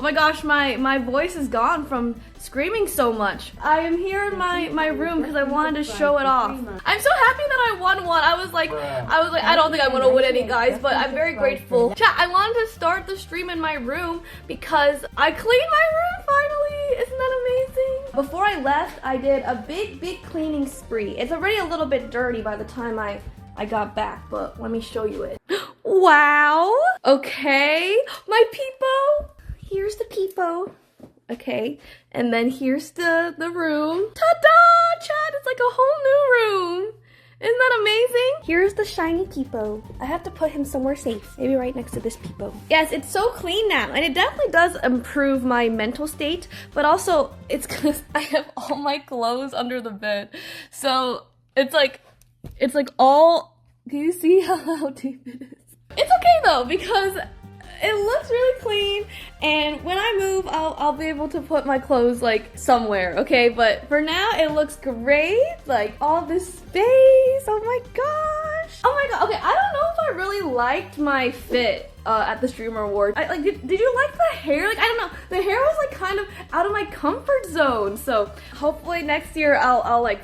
my gosh, my voice is gone from screaming so much. I am here in my room because I wanted to show it off. I'm so happy that I won one. I was like, I don't think I'm gonna win any, guys, but I'm very grateful. Chat, I wanted to start the stream in my room because I cleaned my room finally. Isn't that amazing? Before I left, I did a big cleaning spree. It's already a little bit dirty by the time I got back, but let me show you it. Wow. Okay, my peepo. Here's the peepo. Okay, and then here's the room. Ta-da, chat, it's like a whole new room. Isn't that amazing? Here's the shiny peepo. I have to put him somewhere safe. Maybe right next to this peepo. Yes, it's so clean now, and it definitely does improve my mental state, but also it's because I have all my clothes under the bed. So it's like all, can you see how deep it is? It's okay though, because it looks really clean, and when I move, I'll be able to put my clothes like somewhere, okay? But for now, it looks great, like all this space. Oh my gosh! Oh my god! Okay, I don't know if I really liked my fit at the Streamer Awards. Did you like the hair? Like, I don't know, the hair was like kind of out of my comfort zone. So hopefully next year I'll like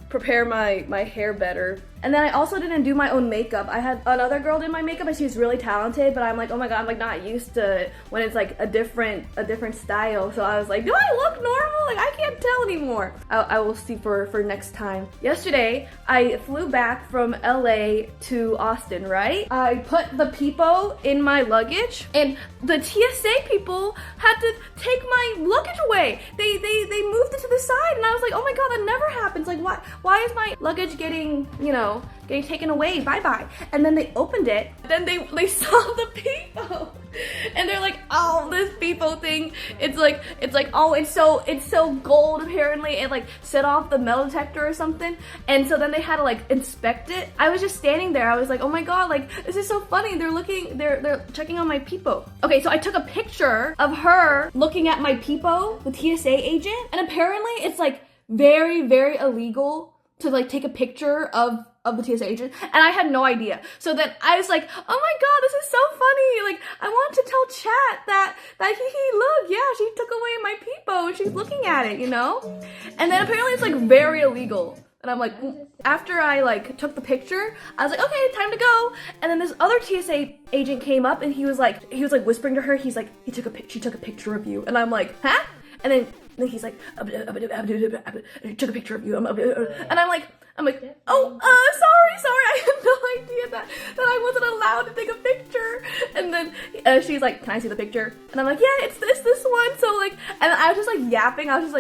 prepare my hair better. And then I also didn't do my own makeup. I had another girl do my makeup and she was really talented, but I'm like, oh my god, I'm like not used to it when it's like a different style. So I was like, do I look normal? Like, I can't tell anymore. I will see for next time. Yesterday, I flew back from LA to Austin, right? I put the peepo in my luggage and the TSA people had to take my luggage away. They moved it to the side and I was like, oh my god, that never happens. Like, why is my luggage getting, you know, getting taken away, bye-bye. And then they opened it, then they saw the peepo. And they're like, oh, this peepo thing, it's like, oh, it's so gold apparently. It like set off the metal detector or something. And so then they had to like inspect it. I was just standing there, I was like, oh my god, like this is so funny. They're checking on my peepo. Okay, so I took a picture of her looking at my peepo, the TSA agent, and apparently it's like very illegal to like take a picture of the TSA agent, and I had no idea. So then I was like, oh my god, this is so funny. Like, I wanted to tell chat that look, yeah, she took away my peepo and she's looking at it, you know? And then apparently it's like very illegal. And I'm like, after I like took the picture, I was like, okay, time to go. And then this other TSA agent came up and he was like whispering to her, he's like, she took a picture of you. And I'm like, huh? And then he's like, took a picture of you. And I'm like, oh, sorry, I had no idea that I wasn't allowed to take a picture. And then she's like, can I see the picture? And I'm like, yeah, it's this one. So like, and I was just like yapping. I just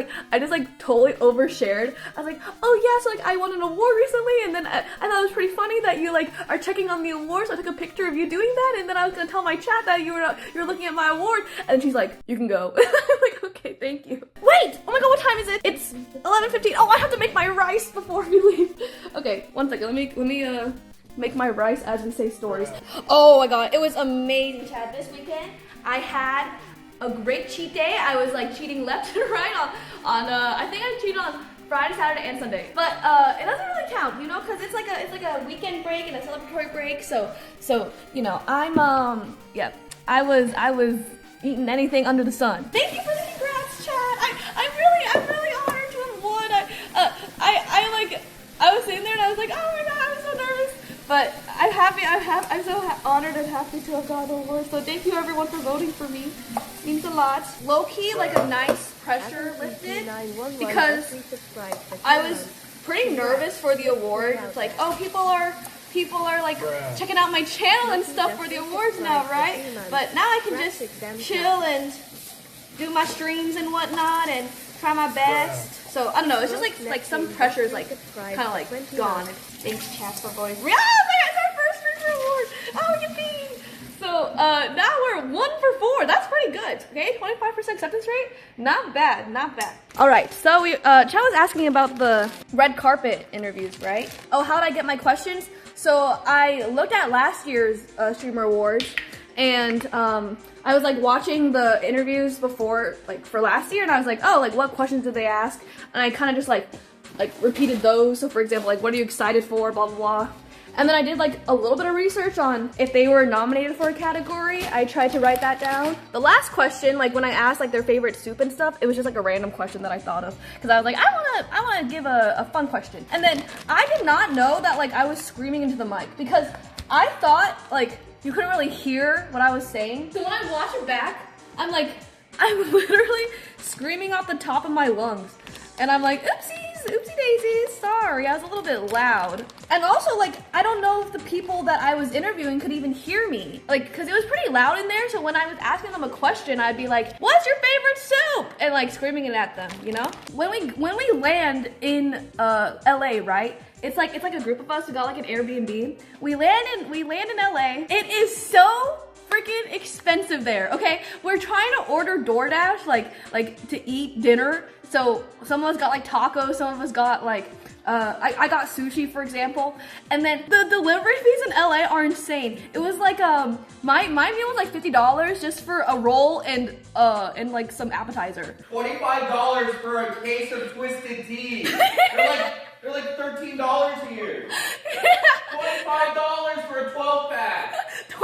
like totally overshared. I was like, oh yeah, so like I won an award recently, and then I thought it was pretty funny that you like are checking on the award. So I took a picture of you doing that, and then I was gonna tell my chat that you were looking at my award. And she's like, you can go. I'm like, okay, thank you. Wait, oh my god, what time is it? It's 11:15. Oh, I have to make my rice before we leave. Okay, one second. Let me make my rice as we say stories. Oh my god, it was amazing, Chad. This weekend I had a great cheat day. I was like cheating left and right on I think I cheated on Friday, Saturday, and Sunday. But it doesn't really count, you know, because it's like a weekend break and a celebratory break. So you know, I'm yeah, I was eating anything under the sun. Thank you for the congrats, Chad. I'm really honored to have won. I was sitting there and I was like, oh my god, I was so nervous. But I'm happy, I'm so honored and happy to have gotten the award. So thank you everyone for voting for me. It means a lot. Low-key, like a nice pressure lifted because I was pretty nervous for the award. It's like, oh, people are like checking out my channel and stuff for the awards now, right? But now I can just chill and do my streams and whatnot and try my best. So I don't know, it's just like some pressure is like kind of like gone. Thanks, chat, for voting for me. Oh my god, it's our first streamer award! Oh, yippee! So now we're 1 for 4. That's pretty good. Okay, 25% acceptance rate. Not bad, not bad. All right, so we Chad was asking about the red carpet interviews, right? Oh, how did I get my questions? So I looked at last year's Streamer Awards, and I was like watching the interviews before, like for last year, and I was like, oh, like what questions did they ask? And I kind of just like repeated those. So for example, like what are you excited for, blah blah blah. And then I did like a little bit of research on if they were nominated for a category. I tried to write that down. The last question, like when I asked like their favorite soup and stuff, it was just like a random question that I thought of. Cause I was like, I wanna give a fun question. And then I did not know that like I was screaming into the mic because I thought like you couldn't really hear what I was saying. So when I watch it back, I'm literally screaming off the top of my lungs. And I'm like, oopsie daisies, sorry, I was a little bit loud. And also like, I don't know if the people that I was interviewing could even hear me. Like, cause it was pretty loud in there, so when I was asking them a question, I'd be like, what's your favorite soup? And like screaming it at them, you know? When we land in LA, right? It's like a group of us who got like an Airbnb. We land in LA. It is so freaking expensive there, okay? We're trying to order DoorDash, like to eat dinner. So some of us got like tacos, some of us got like, I got sushi, for example. And then the delivery fees in LA are insane. It was like, my meal was like $50 just for a roll and like some appetizer. $25 for a case of Twisted Tea. They're like $13 here. $25 for a 12-pack. $25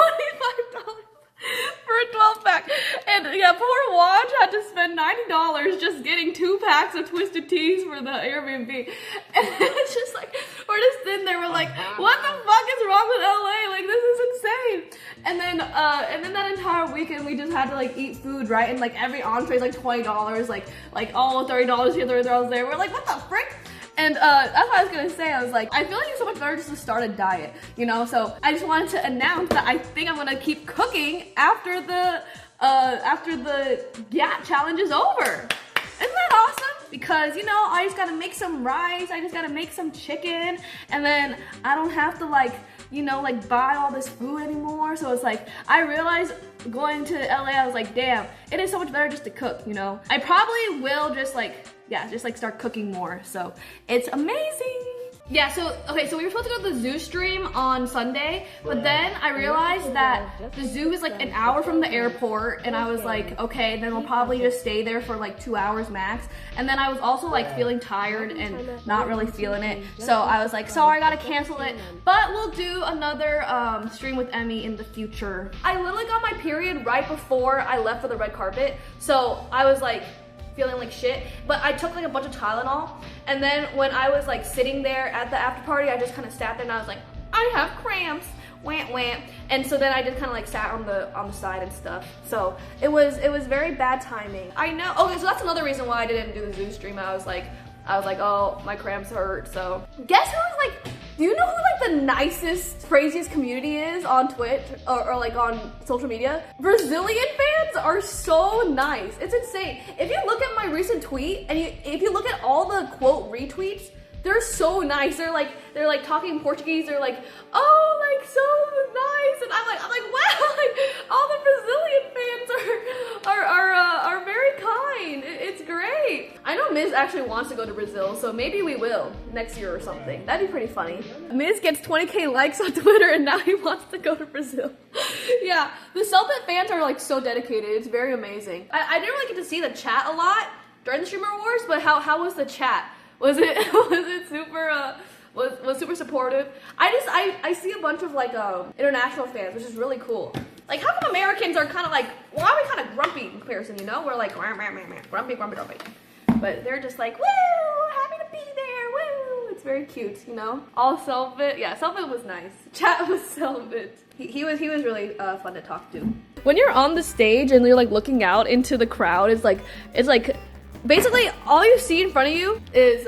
for a 12-pack. And yeah, poor Waj had to spend $90 just getting 2 packs of Twisted Teas for the Airbnb. And it's just like, we're just sitting there, we're like, what the fuck is wrong with LA? Like, this is insane. And then that entire weekend we just had to like eat food, right? And like every entree is like $20, like all $30 here, $30 there. We're like, what the frick? And that's what I was gonna say. I was like, I feel like it's so much better just to start a diet, you know? So I just wanted to announce that I think I'm gonna keep cooking after the GAT challenge is over. Isn't that awesome? Because, you know, I just gotta make some rice, I just gotta make some chicken, and then I don't have to like, you know, like buy all this food anymore. So it's like, I realized going to LA, I was like, damn, it is so much better just to cook, you know? I probably will just like start cooking more. So it's amazing. Yeah, so we were supposed to go to the zoo stream on Sunday, but then I realized that the zoo is like an hour from the airport, and I was like, okay, then we'll probably just stay there for like 2 hours max. And then I was also like feeling tired and not really feeling it, so I was like, sorry, I gotta cancel it, but we'll do another stream with Emmy in the future. I literally got my period right before I left for the red carpet, so I was like, feeling like shit, but I took like a bunch of Tylenol, and then when I was like sitting there at the after party, I just kind of sat there and I was like, I have cramps, wham wham, and so then I just kind of like sat on the side and stuff. So it was very bad timing. I know. Okay, so that's another reason why I didn't do the zoo stream. I was like, oh, my cramps hurt. So guess who was like, do you know who like the nicest, craziest community is on Twitch or like on social media? Brazilian fans are so nice. It's insane. If you look at my recent tweet and if you look at all the quote retweets, they're so nice. They're like talking Portuguese. They're like, oh, like so nice. And I'm like, wow, like all the Brazilian fans are very kind. It's great. I know Miz actually wants to go to Brazil, so maybe we will next year or something. That'd be pretty funny. Miz gets 20K likes on Twitter and now he wants to go to Brazil. Yeah, the Celtic fans are like so dedicated. It's very amazing. I didn't really get to see the chat a lot during the Streamer Wars, but how was the chat? Was it super was super supportive? I see a bunch of like international fans, which is really cool. Like, how come Americans are kind of like, why are we kind of grumpy in comparison, you know? We're like grumpy. But they're just like, woo, happy to be there, woo. It's very cute, you know? All Selvit, yeah, Selvit was nice. Chat was Selvit. He was really fun to talk to. When you're on the stage and you're like looking out into the crowd, it's like basically all you see in front of you is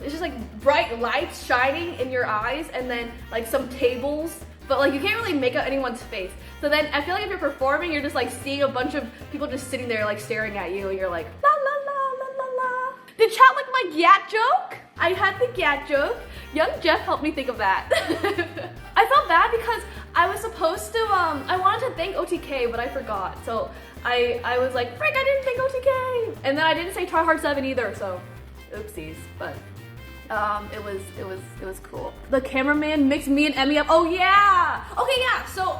it's just like bright lights shining in your eyes, and then like some tables, but like you can't really make out anyone's face. So then I feel like if you're performing, you're just like seeing a bunch of people just sitting there like staring at you, and you're like la la la la la la. Did chat like my GAT joke? I had the GAT joke. Young Jeff helped me think of that. I felt bad because I was supposed to I wanted to thank OTK, but I forgot. So I was like, frick, I didn't thank OTK. And then I didn't say tryhard7 either, so oopsies. But it was cool. The cameraman mixed me and Emmy up. Oh yeah! Okay, yeah, so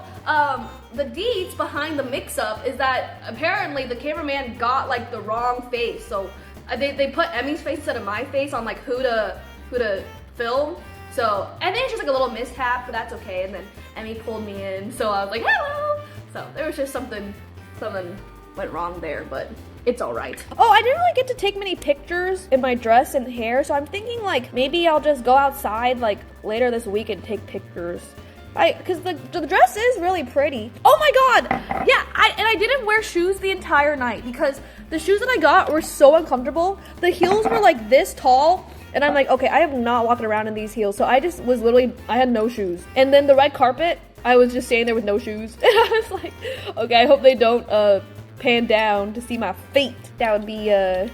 the deeds behind the mix-up is that apparently the cameraman got like the wrong face. So they put Emmy's face instead of my face on like who to film. So I think it's just like a little mishap, but that's okay. And then Emmy pulled me in, so I was like, hello. So there was just something went wrong there, but it's all right. Oh, I didn't really get to take many pictures in my dress and hair, so I'm thinking like maybe I'll just go outside like later this week and take pictures. Because the dress is really pretty. Oh my god! Yeah, I didn't wear shoes the entire night because the shoes that I got were so uncomfortable. The heels were like this tall, and I'm like, okay, I am not walking around in these heels. So I just was literally, I had no shoes. And then the red carpet, I was just standing there with no shoes. And I was like, okay, I hope they don't pan down to see my feet. That would be a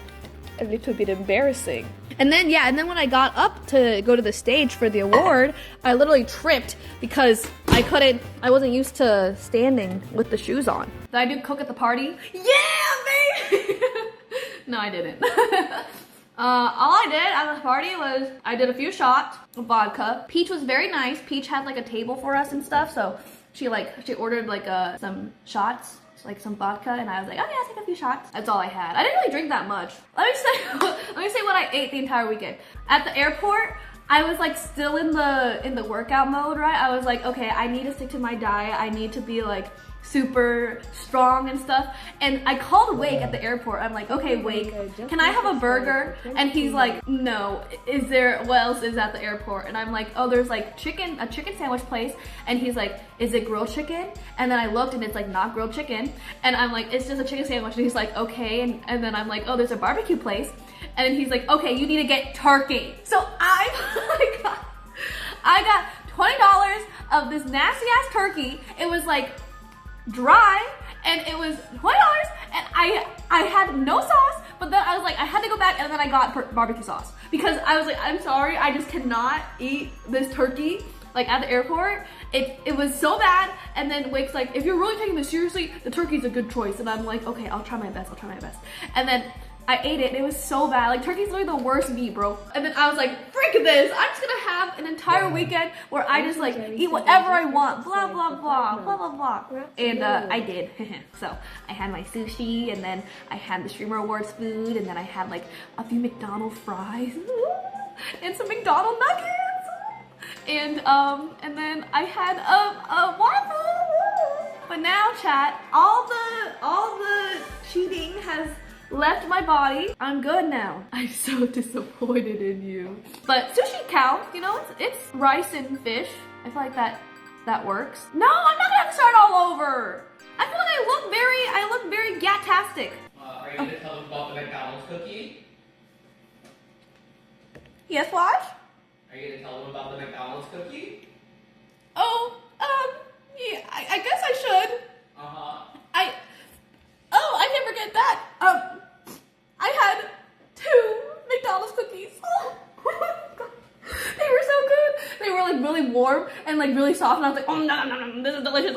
little bit embarrassing. And then, yeah, and then when I got up to go to the stage for the award, I literally tripped because I wasn't used to standing with the shoes on. Did I do cook at the party? Yeah, baby! No, I didn't. All I did at the party was I did a few shots of vodka. Peach was very nice. Peach had like a table for us and stuff, so she ordered like some shots, like some vodka, and I was like, oh yeah, I'll take a few shots. That's all I had. I didn't really drink that much. Let me say what I ate the entire weekend. At the airport, I was like still in the workout mode, right? I was like, okay, I need to stick to my diet. I need to be like super strong and stuff. And I called Wake at the airport. I'm like, okay, Wake, can I have a burger? And he's like, no. What else is at the airport? And I'm like, oh, there's like a chicken sandwich place. And he's like, is it grilled chicken? And then I looked and it's like not grilled chicken. And I'm like, it's just a chicken sandwich. And he's like, okay. And then I'm like, oh, there's a barbecue place. And then he's like, okay, you need to get turkey. So I got $20 of this nasty ass turkey. It was like dry, and it was $20, and I had no sauce, but then I was like, I had to go back, and then I got barbecue sauce because I was like, I'm sorry, I just cannot eat this turkey like at the airport. It was so bad. And then Wake's like, if you're really taking this seriously, the turkey's a good choice. And I'm like, okay, I'll try my best. And then I ate it and it was so bad. Like, turkey's literally the worst meat, bro. And then I was like, frick this. I'm just gonna have an entire weekend where I just like eat whatever I want. Blah, blah, blah, blah, blah, blah. And I did. So I had my sushi, and then I had the Streamer Awards food, and then I had like a few McDonald's fries and some McDonald's nuggets. And then I had a waffle. But now, chat, all the cheating has left my body. I'm good now. I'm so disappointed in you. But sushi counts, you know, it's rice and fish. I feel like that works. No, I'm not gonna have to start all over. I feel like I look very gatastic. Are you gonna tell them about the McDonald's cookie? Yes, Watch? Are you gonna tell them about the McDonald's cookie? Oh, yeah, I guess I should. I can't forget that. I had 2 McDonald's cookies. Oh my god. They were so good. They were like really warm and like really soft, and I was like, oh no, this is delicious.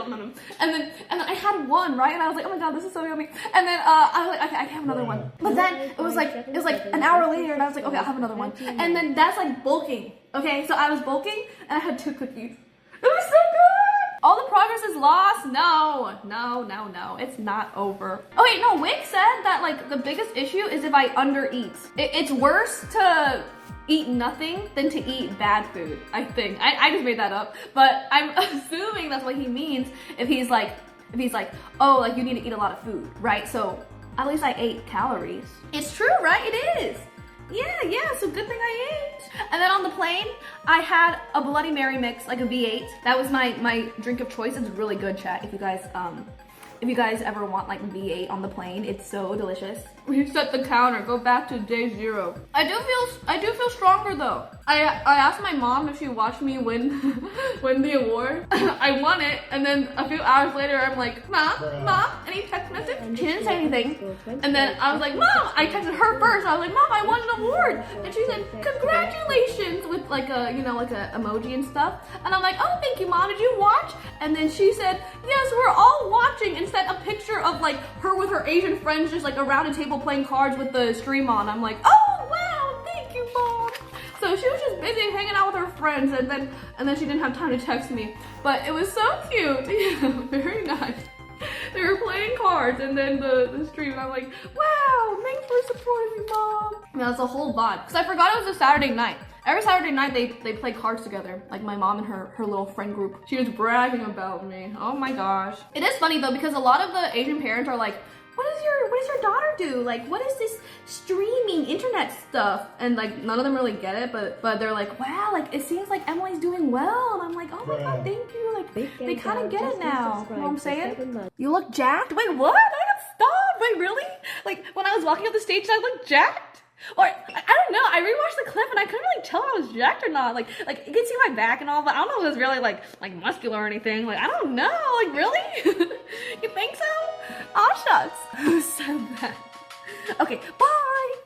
And then I had one, right? And I was like, oh my god, this is so yummy. And then I was like, okay, I can have another one. But then it was like an hour later, and I was like, okay, I'll have another one. And then that's like bulking. Okay, so I was bulking and I had 2 cookies. It was so good. All the progress is lost. No, it's not over. Oh wait, no, Wick said that like the biggest issue is if I undereat. It's worse to eat nothing than to eat bad food, I think. I just made that up, but I'm assuming that's what he means if he's like, oh, like you need to eat a lot of food, right? So at least I ate calories. It's true, right? It is. Yeah, so good thing I ate. And then on the plane, I had a Bloody Mary mix, like a V8. That was my drink of choice. It's really good, chat. If you guys ever want like V8 on the plane, it's so delicious. Reset the counter, go back to day 0. I do feel stronger though. I asked my mom if she watched me win the award. I won it, and then a few hours later I'm like, Mom, any text message? She didn't say anything. And then I was like, Mom, I texted her first. I was like, Mom, I won an award. And she said, congratulations, with like a, you know, like a emoji and stuff. And I'm like, oh, thank you, Mom, did you watch? And then she said, yes, we're all watching, and sent a picture of like her with her Asian friends just like around a table playing cards with the stream on. I'm like, oh wow, thank you, Mom. So she was just busy hanging out with her friends, and then she didn't have time to text me. But it was so cute. Yeah, very nice. They were playing cards, and then the stream, and I'm like, wow, thanks for supporting me, Mom. And that was a whole vibe, because I forgot it was a Saturday night. Every Saturday night they play cards together. Like my mom and her little friend group. She was bragging about me. Oh my gosh. It is funny though because a lot of the Asian parents are like, what does your daughter do? Like, what is this streaming internet stuff? And like none of them really get it, but they're like, wow, like it seems like Emily's doing well. And I'm like, oh my god, thank you. Like they kind of get it now. You know what I'm saying? You look jacked. Wait, what? I got stopped. Wait, really? Like when I was walking up the stage, I looked jacked. Or I don't know. I rewatched the clip and I couldn't really tell if I was jacked or not. Like you can see my back and all, but I don't know if it was really like muscular or anything. Like I don't know. Like really? You think so? Aw shucks. Who said that? Okay, bye.